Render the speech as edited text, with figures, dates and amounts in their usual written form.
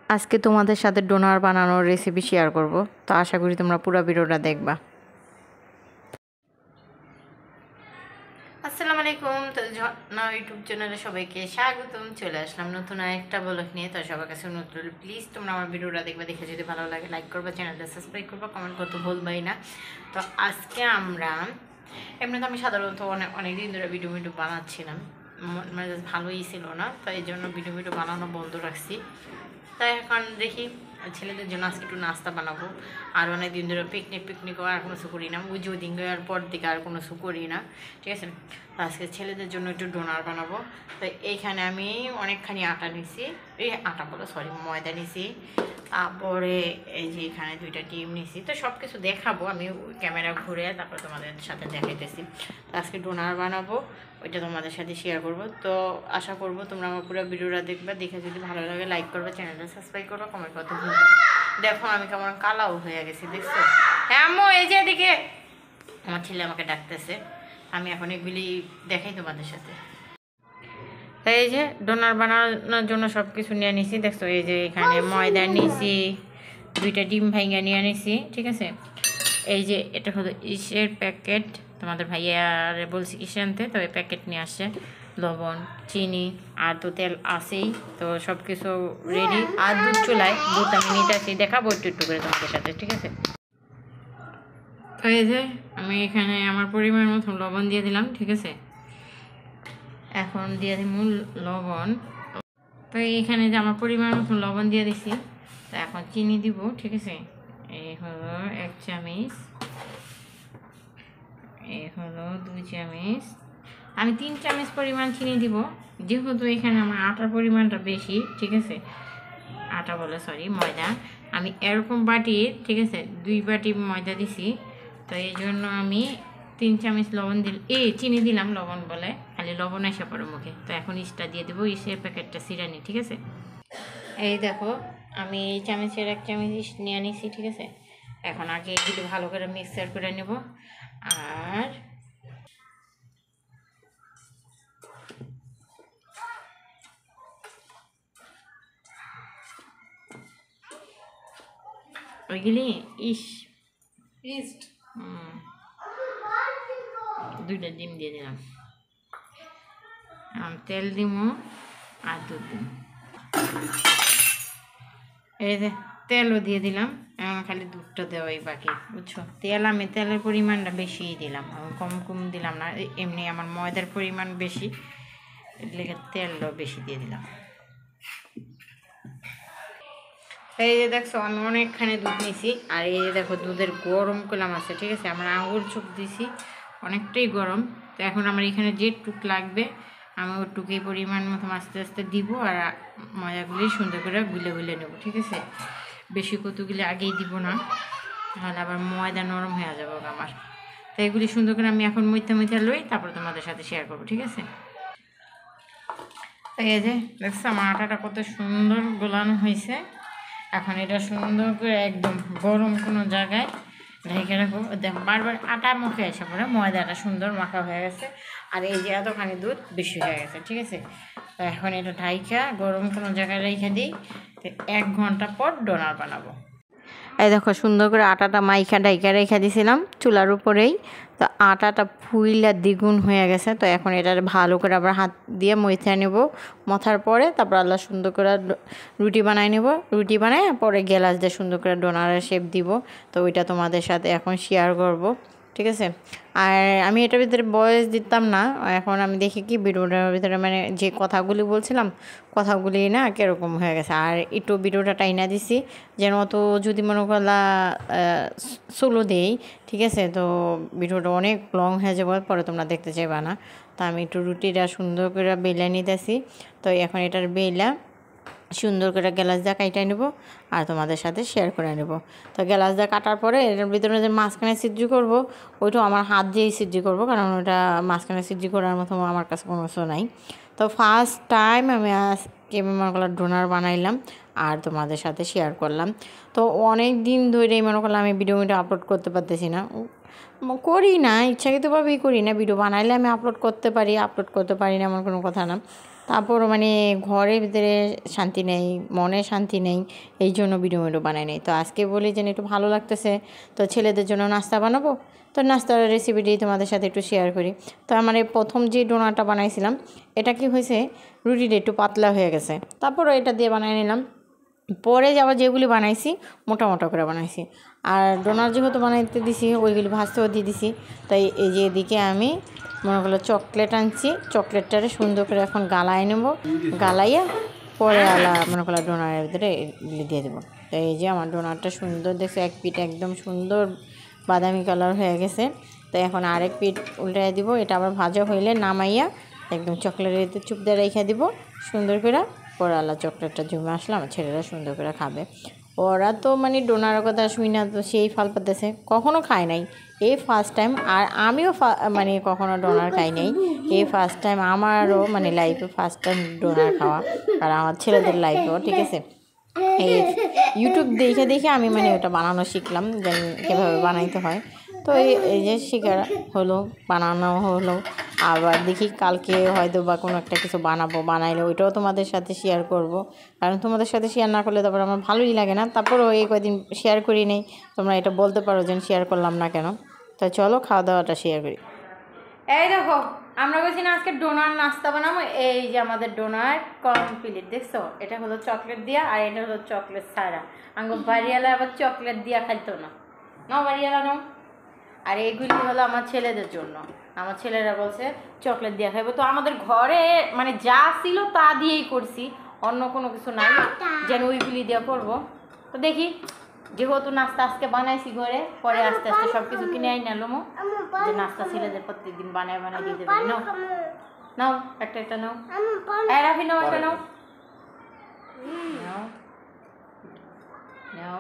আজকে তোমাদের সাথে ডোনার বানানোর রেসিপি শেয়ার করব, তো আশা করি তোমরা পুরো ভিডিওটা দেখবা। আসসালামু আলাইকুম। তো ইউটিউব চ্যানেলে সবাইকে স্বাগতম। চলে আসলাম নতুন একটা ব্লগ নিয়ে। তো সবার কাছে অনুরোধ রইল, প্লিজ তোমরা আমার ভিডিওটা দেখবে, দেখে যদি ভালো লাগে লাইক করবা, চ্যানেলটা সাবস্ক্রাইব করবা, কমেন্ট করতে ভুলবাই না। তো আজকে আমরা এমনিতে আমি সাধারণত অনেক দিন ধরে ভিডিও বানাচ্ছিলাম, মানে ভালোই ছিল না, তো এই জন্য ভিডিও বানানো বন্ধ রাখছি। তাই এখন দেখি ছেলেদের জন্য আজকে একটু নাস্তা বানাবো। আর অনেক দিন ধরে পিকনিকও আর কোনো কিছু করি না, ওই যে দিন আর পর দিকে আর কোনো কিছু করি না, ঠিক আছে। আজকে ছেলেদের জন্য একটু ডোনার বানাবো। তো এইখানে আমি অনেকখানি আটা নিছি, ময়দা নিছি। তারপরে এই যে এখানে 2টা ডিম নিছি। তো সব কিছু দেখাবো আমি ক্যামেরা ঘুরে, তারপর তোমাদের সাথে দেখাইতেছি। তো আজকে ডোনার বানাবো, ওইটা তোমাদের সাথে শেয়ার করব। তো আশা করব তোমরা আমার পুরো ভিডিওটা দেখবে, দেখে যদি ভালো লাগে লাইক করবে, চ্যানেলটা সাবস্ক্রাইব করবে, কমেন্ট করতে ভুলবে না। দেখো আমি কেমন কালাও হয়ে গেছি, দেখছো? হ্যাঁ আম্মু, এই যে এদিকে আমার ছেলে আমাকে ডাকতেছে, আমি এখন এগুলি দেখাই তোমাদের সাথে। এই যে ডোনার বানানোর জন্য সব কিছু নিয়ে নিছি, দেখছো? এই যে এখানে ময়দা নিছি, 2টা ডিম ভাইঙ্গা নিয়ে নিছি, ঠিক আছে। এই যে এটা হলো ইসের প্যাকেট, তোমাদের ভাইয়ারে বলছি ইসে আনতে, তো এই প্যাকেট নিয়ে আসছে। লবণ, চিনি আর তো তেল আছেই, তো সব কিছু রেডি। আর দুধ চুলায়, দুধ আমি নিতে আসি, দেখাবো একটু করে তোমাদের সাথে, ঠিক আছে। তো এই যে আমি এখানে আমার পরিমাণ মতো লবণ দিয়ে দিলাম, ঠিক আছে। এখন দিয়ে দিব লবণ। তো এইখানে যে আমার পরিমাণ মতো লবণ দিয়ে দিছি, তো এখন চিনি দিব, ঠিক আছে। এই হলো 1 চামচ, এই হলো 2 চামচ, আমি 3 চামচ পরিমাণ চিনি দিব, যেহেতু এখানে আমার আটার পরিমাণটা বেশি, ঠিক আছে। ময়দা আমি এরকম বাটি, ঠিক আছে, 2 বাটি ময়দা দিছি। তো এই জন্য আমি 3 চামচ লবণ চিনি দিলাম, লবণ বলে খালি লবণ এসে পড়ে মুখে। তো এখন ইস্টটা দিয়ে দেবো, ইস্টের প্যাকেটটা সিরানি, ঠিক আছে। এই দেখো আমি এই চামচের 1 চামচ ইস্ট নিয়ে নিছি, ঠিক আছে। এখন আগে এগুলো ভালো করে মিক্সার করে নেব। আর ওইগুলি ইস্ট 2টা ডিম দিয়ে দিলাম, তেল দিব আর দুধ দিব। এই যে তেলও দিয়ে দিলাম, খালি দুধটা দেওয়াই বাকি, বুঝছো। তেলের পরিমাণটা বেশিই দিলাম, কম দিলাম না। এমনি আমার ময়দার পরিমাণ বেশি, লেগে তেলটাও বেশি দিয়ে দিলাম। এই যে দেখছো আমি অনেকখানি দুধ নিছি। আর এই যে দেখো দুধের গরম কলাম আছে, ঠিক আছে। আমরা আঙুল চোখ দিছি, অনেকটাই গরম। তো এখন আমার এখানে যে টুক লাগবে আমি ওটুকুই পরিমাণ মতো আস্তে আস্তে দিব। আর ময়দাগুলি সুন্দর করে গুলে নেব, ঠিক আছে। বেশি কতগুলি আগেই দিব না, তাহলে আবার ময়দা নরম হয়ে যাবে আমার। তো এগুলি সুন্দর করে আমি এখন মইথা লই, তারপর তোমাদের সাথে শেয়ার করবো, ঠিক আছে। এই যে দেখছো আমার আটাটা কত সুন্দর গোলানো হয়েছে। এখন এটা সুন্দর করে একদম গরম কোনো জায়গায় ঢেকে রাখবো। দেখো বারবার আটা মুখে এসে পড়ে, ময়দাটা সুন্দর মাখা হয়ে গেছে। আর এই যে এতখানি দুধ বেশি হয়ে গেছে, ঠিক আছে। তো এখন এটা ঢাইকা গরম কোনো জায়গায় রেখে দিই। তো 1 ঘন্টা পর ডোনার বানাবো। এই দেখো সুন্দর করে আটাটা মাইখা ঢাইকা রেখে দিয়েছিলাম চুলার উপরেই। তো আটাটা ফুইলা দ্বিগুণ হয়ে গেছে। তো এখন এটা ভালো করে আবার হাত দিয়ে মইথা নেব। মথার পরে তারপর আল্লাহ সুন্দর করে রুটি বানাই নেব। রুটি বানায় পরে গ্লাস দিয়ে সুন্দর করে ডোনারের শেপ দিব। তো ওইটা তোমাদের সাথে এখন শেয়ার করব, ঠিক আছে। আর আমি এটার ভিতরে ভয়েস দিতাম না, এখন আমি দেখি কি ভিডিওটার ভিতরে মানে যে কথাগুলি বলছিলাম কথাগুলি না কীরকম হয়ে গেছে। আর একটু ভিডিওটা টাইনা দিছি যেন অত যদি মনে করলা সোলো দেই, ঠিক আছে, তো ভিডিওটা অনেক লং হয়ে যাবে, পরে তোমরা দেখতে চাইবা না। তো আমি একটু রুটিটা সুন্দর করে বেলে নিতেছি। তো এখন এটার বেলা সুন্দর করে গ্লাস দিয়ে কাটাই নেব আর তোমাদের সাথে শেয়ার করে নেব। তো গ্লাস দিয়ে কাটার পরে এটার ভিতরে যে মাঝখানে সিদ্ধি করব, ওইটাও আমার হাত দিয়েই সিদ্ধি করব, কারণ ওটা মাঝখানে সিদ্ধি করার মতো আমার কাছে কোনো কিছু নাই। তো ফার্স্ট টাইম আমি আজকে মনে করলাম ডোনার বানাইলাম আর তোমাদের সাথে শেয়ার করলাম। তো অনেক দিন ধরেই মনে করলাম আমি ভিডিওটা আপলোড করতে পারতেছি না, ইচ্ছাকৃতভাবেই করি না। ভিডিও বানাইলে আমি আপলোড করতে পারি না এমন কোনো কথা না। তারপর মানে ঘরের ভিতরে শান্তি নেই, মনে শান্তি নেই, এই জন্য ভিডিও বানাই নেই। তো আজকে বলি যে একটু ভালো লাগতেছে, তো ছেলেদের জন্য নাস্তা বানাবো, তো নাস্তার রেসিপিটি তোমাদের সাথে একটু শেয়ার করি। তো আমার এই প্রথম যে ডোনাটা বানাইছিলাম, এটা কি হয়েছে, রুটিটা একটু পাতলা হয়ে গেছে, তারপরও এটা দিয়ে বানিয়ে নিলাম। পরে আবার যেগুলি বানাইছি মোটা মোটা করে বানাইছি, আর ডোনার যেহেতু বানাইতে দিছি ওইগুলি ভাজতেও দিয়ে দিছি। তাই এই যে এদিকে আমি মনে করলো চকলেট আনছি, চকলেটটারে সুন্দর করে এখন গালায় নেবো, গালাইয়া পরে মনে করলো ডোনারের ভিতরে দিয়ে দেবো। তো এই যে আমার ডোনারটা সুন্দর দেখছে, এক পিঠ একদম সুন্দর বাদামি কালার হয়ে গেছে। তো এখন আরেক পিঠ উল্টাই দিব, এটা আবার ভাজা হইলে নামাইয়া একদম চকলেটের চুপ দিয়ে রেখে দিব সুন্দর করে। পরে চকলেটটা জমে আসলে আমার ছেলেরা সুন্দর করে খাবে। ওরা তো মানে ডোনারের কথা শুই না, তো সেই ফাল পাতেছে, কখনও খায় নাই, এই ফার্স্ট টাইম। আর আমিও মানে কখনো ডোনার খাই নাই, এই ফার্স্ট টাইম আমারও মানে লাইফে ফার্স্ট টাইম ডোনার খাওয়া, আর আমার ছেলেদের লাইফেও, ঠিক আছে। এই ইউটিউব দেখে দেখে আমি মানে ওটা বানানো শিখলাম, যে কীভাবে বানাইতে হয়। তো এই যে শেখার হলো, বানানো হলো। আবার দেখি কালকে হয়তো বা কোনো একটা কিছু বানাইলে ওইটাও তোমাদের সাথে শেয়ার করব, কারণ তোমাদের সাথে শেয়ার না করলে তারপর আমার ভালোই লাগে না। তারপরও এই কয়দিন শেয়ার করি নেই, তোমরা এটা বলতে পারো যে শেয়ার করলাম না কেন। তো চলো খাওয়া দাওয়াটা শেয়ার করি। এই দেখো আমরা বলছি না আজকে ডোনার নাস্তা বানাবো, এই যে আমাদের ডোনার কমপ্লিট, দেখছো, এটা হলো চকলেট দিয়া, আর এটা হলো চকলেট ছাড়া। আঙ্গো বাড়িওয়ালা আবার চকলেট দিয়া খাইতো না, নাও বাড়িওয়ালা নাও। আর এইগুলি হলো আমার ছেলেদের জন্য, আমার ছেলেরা বলছে চকলেট দিয়ে খাইবো। তো আমাদের ঘরে মানে যা ছিল তা দিয়েই করছি, অন্য কোনো কিছু নাই যেন ওইগুলি দিয়ে করবো। তো দেখি, যেহেতু নাস্তা আজকে বানাইছি ঘরে, পরে আস্তে আস্তে সব কিছু কিনে আই নালো, যে নাস্তা ছেলেদের প্রত্যেকদিন বানায় বানায় দিয়ে দেবে। নাও নাও, একটা একটা নাও, রাফি নাও, একটা নাও, নাও নাও।